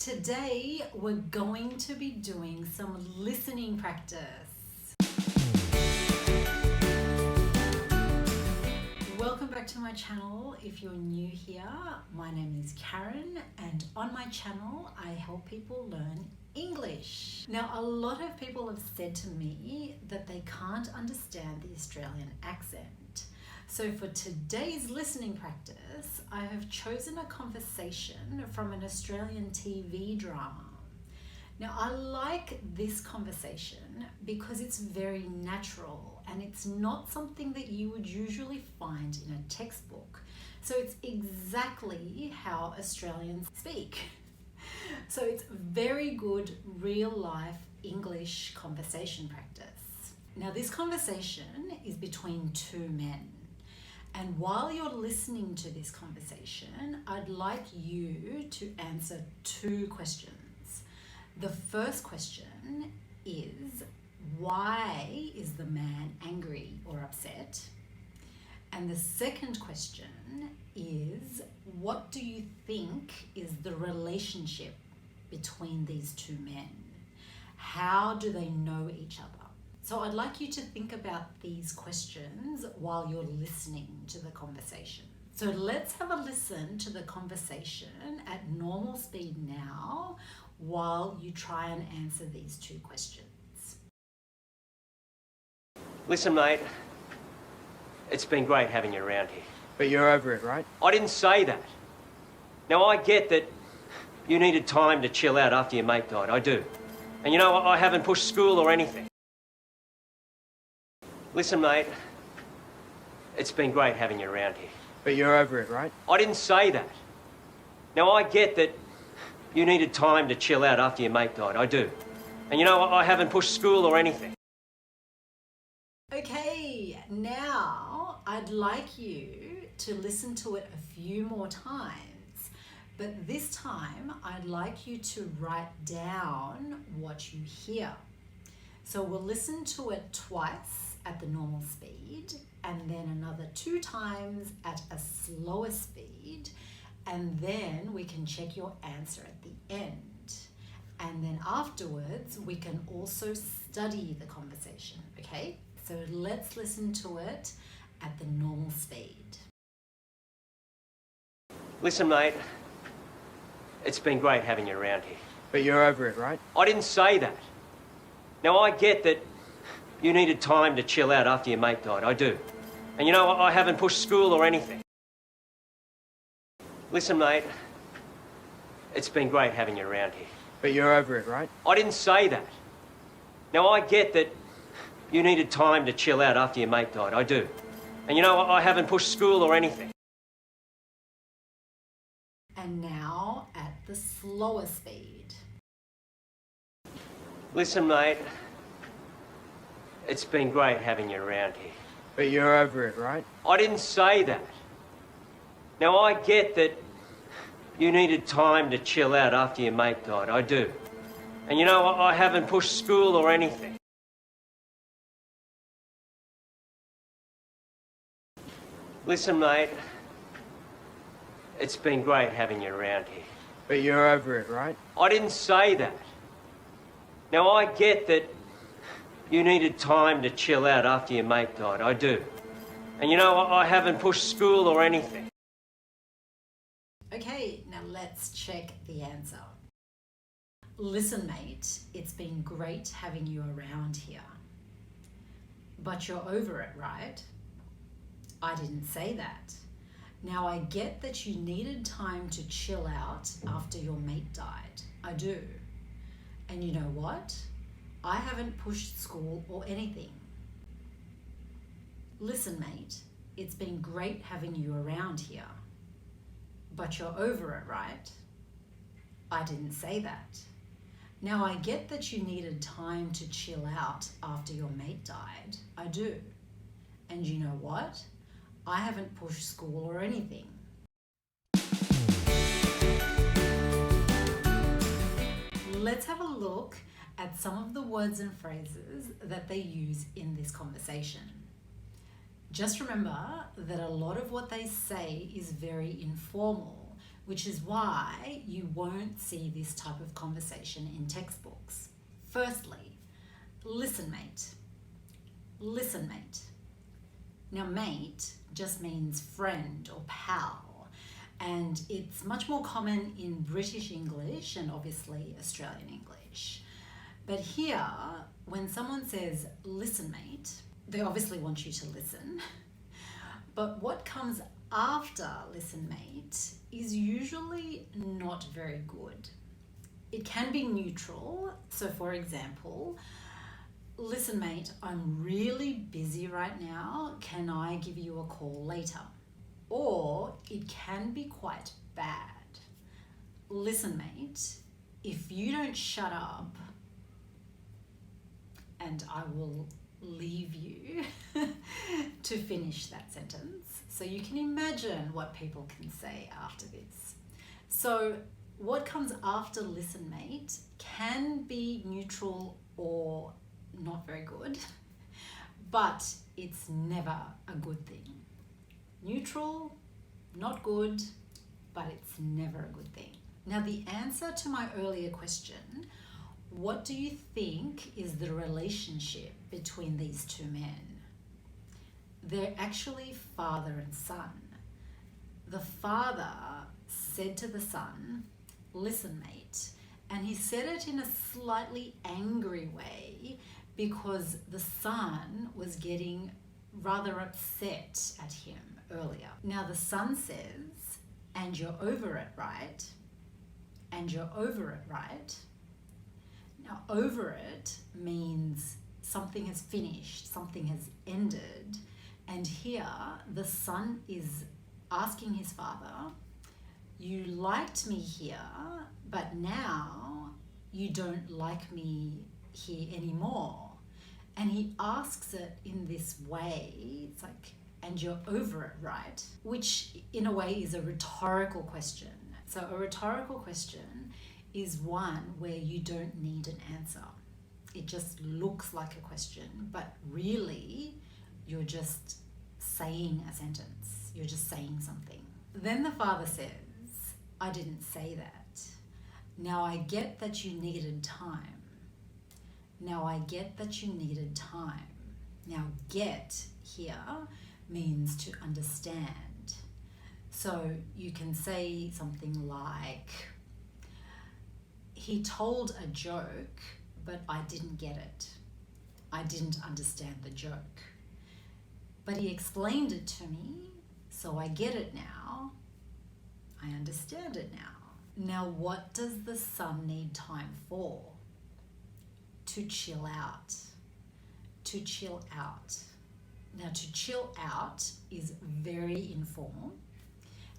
Today we're going to be doing some listening practice. Welcome back to my channel. If you're new here, my name is Karen, and on my channel I help people learn English. Now, a lot of people have said to me that they can't understand the Australian accent. So for today's listening practice, I have chosen a conversation from an Australian TV drama. Now, I like this conversation because it's very natural and it's not something that you would usually find in a textbook. So it's exactly how Australians speak. So it's very good real life English conversation practice. Now, this conversation is between two men. And while you're listening to this conversation, I'd like you to answer two questions. The first question is, why is the man angry or upset? And the second question is, what do you think is the relationship between these two men? How do they know each other? So I'd like you to think about these questions while you're listening to the conversation. So let's have a listen to the conversation at normal speed now while you try and answer these two questions. Listen, mate, it's been great having you around here. But you're over it, right? I didn't say that. Now, I get that you needed time to chill out after your mate died. I do. And you know, I haven't pushed school or anything. Listen, mate, it's been great having you around here. But you're over it, right? I didn't say that. Now, I get that you needed time to chill out after your mate died. I do. And you know, I haven't pushed school or anything. Okay, now I'd like you to listen to it a few more times, but this time I'd like you to write down what you hear. So we'll listen to it twice at the normal speed, and then another 2 times at a slower speed, and then we can check your answer at the end. And then afterwards, we can also study the conversation, okay? So let's listen to it at the normal speed. Listen, mate, it's been great having you around here. But you're over it, right? I didn't say that. Now, I get that you needed time to chill out after your mate died. I do. And you know, I haven't pushed school or anything. Listen, mate, it's been great having you around here. But you're over it, right? I didn't say that. Now, I get that you needed time to chill out after your mate died. I do. And you know, I haven't pushed school or anything. And now at the slower speed. Listen, mate, it's been great having you around here. But you're over it, right? I didn't say that. Now, I get that you needed time to chill out after your mate died. I do. And you know, I haven't pushed school or anything. Listen, mate, it's been great having you around here. But you're over it, right? I didn't say that. Now, I get that you needed time to chill out after your mate died. I do. And you know, I haven't pushed school or anything. Okay, now let's check the answer. Listen, mate, it's been great having you around here. But you're over it, right? I didn't say that. Now, I get that you needed time to chill out after your mate died. I do. And you know what? I haven't pushed school or anything. Listen, mate, it's been great having you around here. But you're over it, right? I didn't say that. Now, I get that you needed time to chill out after your mate died. I do. And you know what? I haven't pushed school or anything. Let's have a look at some of the words and phrases that they use in this conversation. Just remember that a lot of what they say is very informal, which is why you won't see this type of conversation in textbooks. Firstly, listen, mate. Listen, mate. Now, mate just means friend or pal, and it's much more common in British English and obviously Australian English. But here, when someone says, listen, mate, they obviously want you to listen. But what comes after listen, mate is usually not very good. It can be neutral. So for example, listen, mate, I'm really busy right now. Can I give you a call later? Or it can be quite bad. Listen, mate, if you don't shut up, and I will leave you to finish that sentence. So you can imagine what people can say after this. So what comes after listen, mate can be neutral or not very good, but it's never a good thing. Neutral, not good, but it's never a good thing. Now, the answer to my earlier question, what do you think is the relationship between these two men? They're actually father and son. The father said to the son, listen, mate, and he said it in a slightly angry way because the son was getting rather upset at him earlier. Now the son says, and you're over it, right? And you're over it, right? Now, over it means something has finished, something has ended. And here, the son is asking his father, you liked me here, but now you don't like me here anymore. And he asks it in this way, it's like, and you're over it, right? Which in a way is a rhetorical question. So a rhetorical question is one where you don't need an answer. It just looks like a question, but really you're just saying a sentence. You're just saying something. Then the father says, I didn't say that. Now I get that you needed time. Now I get that you needed time. Now get here means to understand. So you can say something like, he told a joke, but I didn't get it. I didn't understand the joke. But he explained it to me, so I get it now. I understand it now. Now, what does the son need time for? To chill out. To chill out. Now, to chill out is very informal,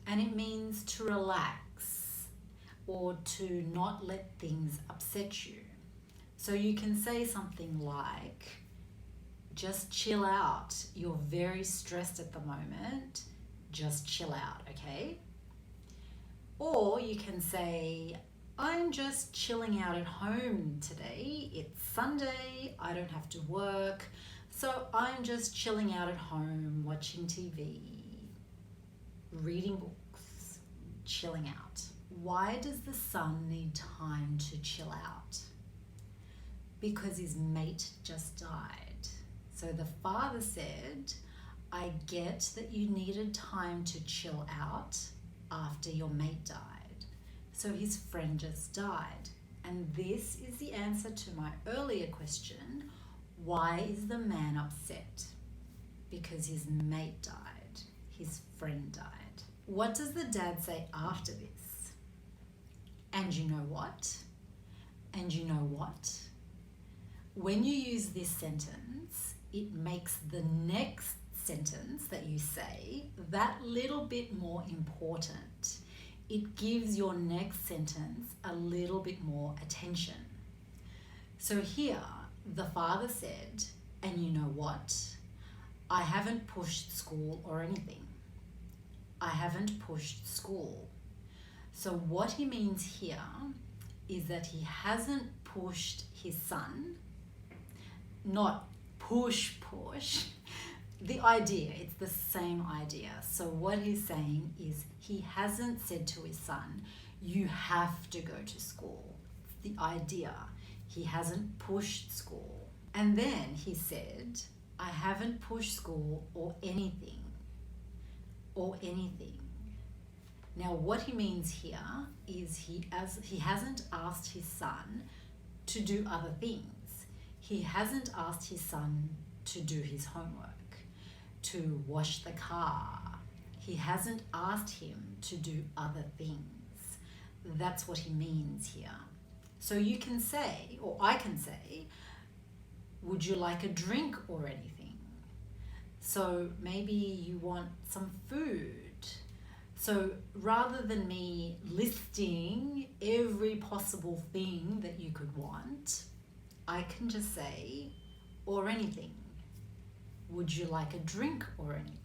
and it means to relax or to not let things upset you. So you can say something like, just chill out. You're very stressed at the moment. Just chill out, okay? Or you can say, I'm just chilling out at home today. It's Sunday. I don't have to work. So I'm just chilling out at home, watching TV, reading books, chilling out. Why does the son need time to chill out? Because his mate just died. So the father said, I get that you needed time to chill out after your mate died. So his friend just died. And this is the answer to my earlier question, why is the man upset? Because his mate died, his friend died. What does the dad say after this? And you know what? And you know what? When you use this sentence, it makes the next sentence that you say that little bit more important. It gives your next sentence a little bit more attention. So here, the father said, and you know what? I haven't pushed school or anything. I haven't pushed school. So what he means here is that he hasn't pushed his son, not push, the idea, it's the same idea. So what he's saying is he hasn't said to his son, you have to go to school. It's the idea. He hasn't pushed school. And then he said, I haven't pushed school or anything. Now what he means here is he hasn't asked his son to do other things. He hasn't asked his son to do his homework, to wash the car. He hasn't asked him to do other things. That's what he means here. So you can say, or I can say, would you like a drink or anything? So maybe you want some food. So rather than me listing every possible thing that you could want, I can just say, or anything. Would you like a drink or anything?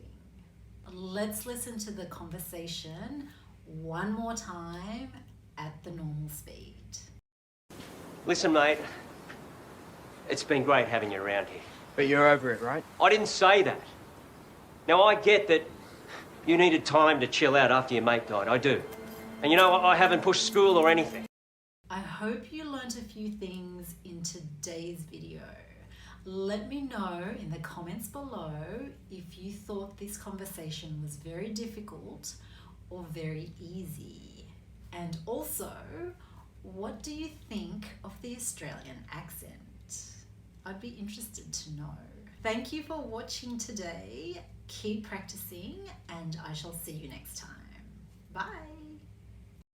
Let's listen to the conversation one more time at the normal speed. Listen, mate, it's been great having you around here. But you're over it, right? I didn't say that. Now, I get that you needed time to chill out after your mate died. I do. And you know, I haven't pushed school or anything. I hope you learned a few things in today's video. Let me know in the comments below if you thought this conversation was very difficult or very easy. And also, what do you think of the Australian accent? I'd be interested to know. Thank you for watching today. Keep practicing and I shall see you next time. Bye.